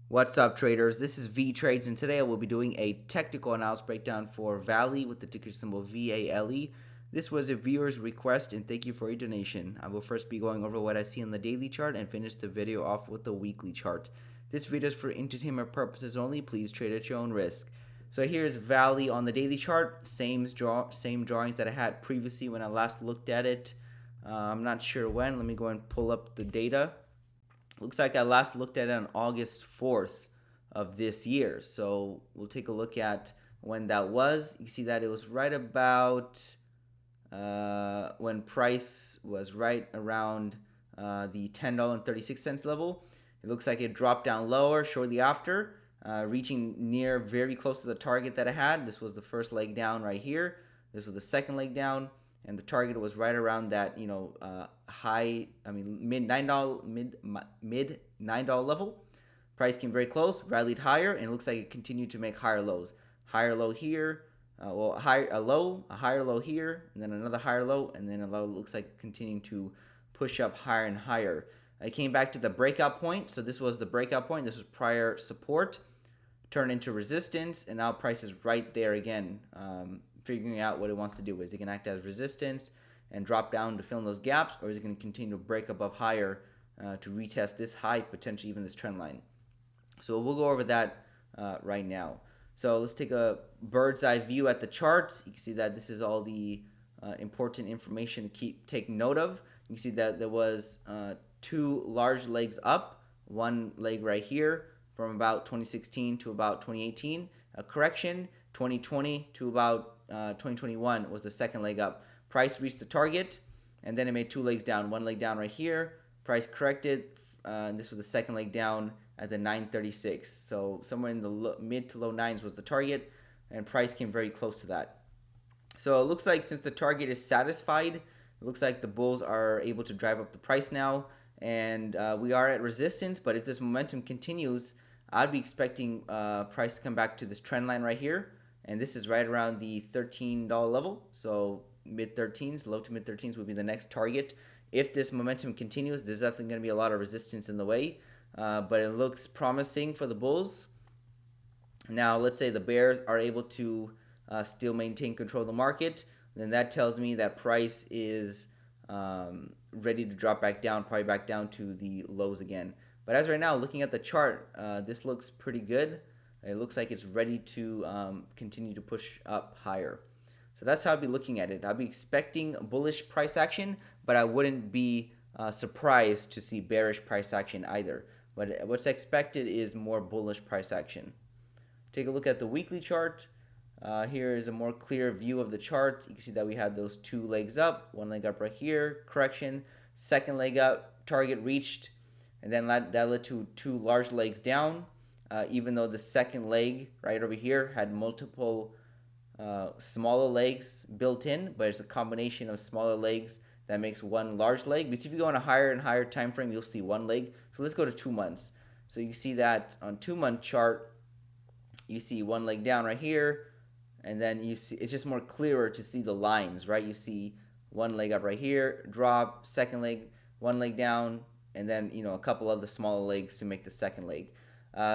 What's up, traders? This is Vee Trades, and today I will be doing a technical analysis breakdown for Vale with the ticker symbol VALE. This was a viewer's request, and thank you for your donation. I will first be going over what I see on the daily chart and finish the video off with the weekly chart. This video is for entertainment purposes only. Please trade at your own risk. So here's Vale on the daily chart. Same drawings that I had previously when I last looked at it. I'm not sure when. Let me go and pull up the data. Looks like I last looked at it on August 4th of this year. So we'll take a look at when that was. You see that it was right about when price was right around the $10.36 level. It looks like it dropped down lower shortly after, reaching near very close to the target that I had. This was the first leg down right here. This was the second leg down, and the target was right around that mid $9 level. Price came very close, rallied higher, and it looks like it continued to make higher lows. Higher low here, a higher low here, and then another higher low, and then a low. Looks like continuing to push up higher and higher. I came back to the breakout point. So this was the breakout point. This was prior support, turned into resistance, and now price is right there again, figuring out what it wants to do. Is it going to act as resistance and drop down to fill in those gaps, or is it going to continue to break above higher to retest this high, potentially even this trend line? So we'll go over that right now. So let's take a bird's eye view at the charts. You can see that this is all the important information to take note of. You can see that there was two large legs up, one leg right here from about 2016 to about 2018, a correction. 2020 to about 2021 was the second leg up. Price reached the target, and then it made two legs down. One leg down right here. Price corrected, and this was the second leg down at the 936. So somewhere in the mid to low nines was the target, and price came very close to that. So it looks like since the target is satisfied, it looks like the bulls are able to drive up the price now, and we are at resistance. But if this momentum continues, I'd be expecting price to come back to this trend line right here, and this is right around the $13 level. So mid 13s, low to mid 13s would be the next target. If this momentum continues, there's definitely going to be a lot of resistance in the way, but it looks promising for the bulls. Now, let's say the bears are able to still maintain control of the market, then that tells me that price is ready to drop back down, probably back down to the lows again. But as right now, looking at the chart, this looks pretty good. It looks like it's ready to continue to push up higher. So that's how I'd be looking at it. I'd be expecting bullish price action, but I wouldn't be surprised to see bearish price action either. But what's expected is more bullish price action. Take a look at the weekly chart. Here is a more clear view of the chart. You can see that we had those two legs up, one leg up right here, correction, second leg up, target reached, and then that led to two large legs down, even though the second leg right over here had multiple smaller legs built in, but it's a combination of smaller legs that makes one large leg. Because if you go on a higher and higher time frame, you'll see one leg. So let's go to 2 months. So you see that on 2-month chart, you see one leg down right here, and then you see it's just more clearer to see the lines, right? You see one leg up right here, drop, second leg, one leg down, and then a couple of the smaller legs to make the second leg.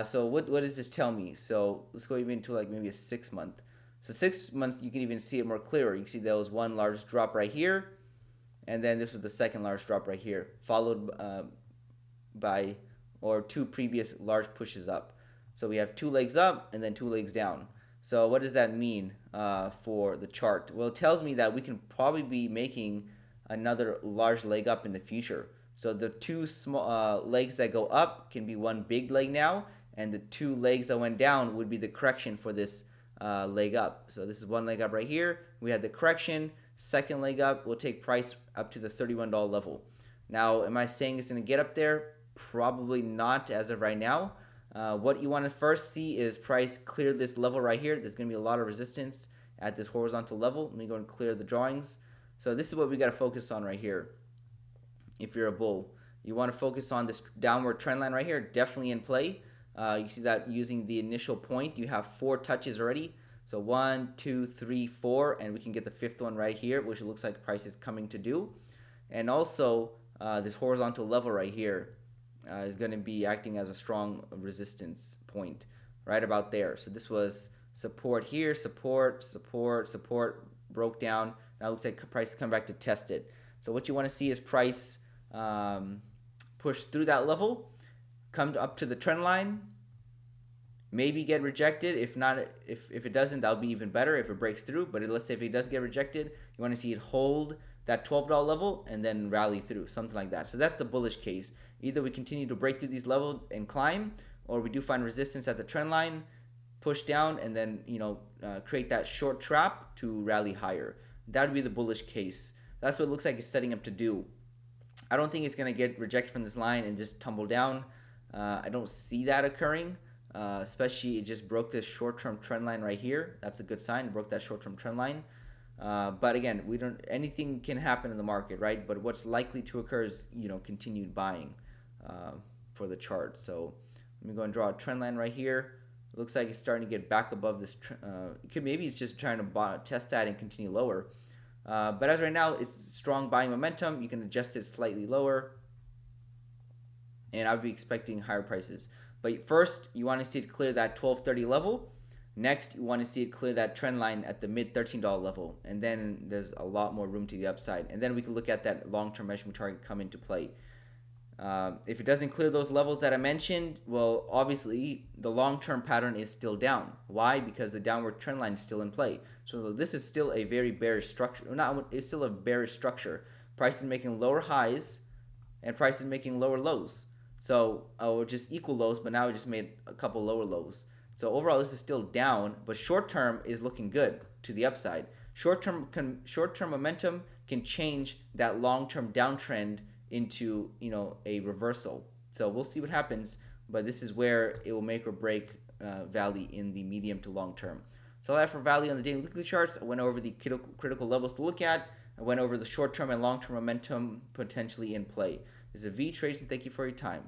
So what does this tell me? So let's go even to like maybe a 6-month. So 6 months, you can even see it more clearer. You can see there was one large drop right here, and then this was the second large drop right here, followed by two previous large pushes up. So we have two legs up and then two legs down. So what does that mean for the chart? Well, it tells me that we can probably be making another large leg up in the future. So the two small legs that go up can be one big leg now, and the two legs that went down would be the correction for this leg up. So this is one leg up right here. We had the correction. Second leg up will take price up to the $31 level. Now, am I saying it's going to get up there? Probably not as of right now. What you want to first see is price clear this level right here. There's going to be a lot of resistance at this horizontal level. Let me go and clear the drawings. So this is what we got to focus on right here. If you're a bull, you want to focus on this downward trend line right here. Definitely in play. You see that using the initial point, you have 4 touches already. So 1, 2, 3, 4, and we can get the 5th one right here, which it looks like price is coming to do. And also this horizontal level right here. is going to be acting as a strong resistance point right about there. So this was support here, support, broke down. Now it looks like price come back to test it. So what you want to see is price push through that level, come up to the trend line, maybe get rejected. If not, if it doesn't, that'll be even better if it breaks through. But let's say if it does get rejected, you want to see it hold that $12 level and then rally through, something like that. So that's the bullish case. Either we continue to break through these levels and climb, or we do find resistance at the trend line, push down, and then create that short trap to rally higher. That would be the bullish case. That's what it looks like it's setting up to do. I don't think it's going to get rejected from this line and just tumble down. I don't see that occurring. Especially it just broke this short-term trend line right here. That's a good sign. It broke that short-term trend line. But again, anything can happen in the market, right? But what's likely to occur is continued buying for the chart. So let me go and draw a trend line right here. It looks like it's starting to get back above this. Maybe it's just trying to test that and continue lower. But as right now, it's strong buying momentum. You can adjust it slightly lower, and I would be expecting higher prices. But first, you want to see it clear that 1230 level. Next, you want to see it clear that trend line at the mid $13 level. And then there's a lot more room to the upside. And then we can look at that long-term measurement target come into play. If it doesn't clear those levels that I mentioned, well, obviously, the long-term pattern is still down. Why? Because the downward trend line is still in play. So this is still a very bearish structure. It's still a bearish structure. Price is making lower highs, and price is making lower lows. So just equal lows, but now we just made a couple lower lows. So overall, this is still down, but short term is looking good to the upside. Short term momentum can change that long term downtrend into a reversal. So we'll see what happens, but this is where it will make or break Vale in the medium to long term. So that for Vale on the daily weekly charts. I went over the critical levels to look at. I went over the short term and long term momentum potentially in play. This is Vee Trades, and thank you for your time.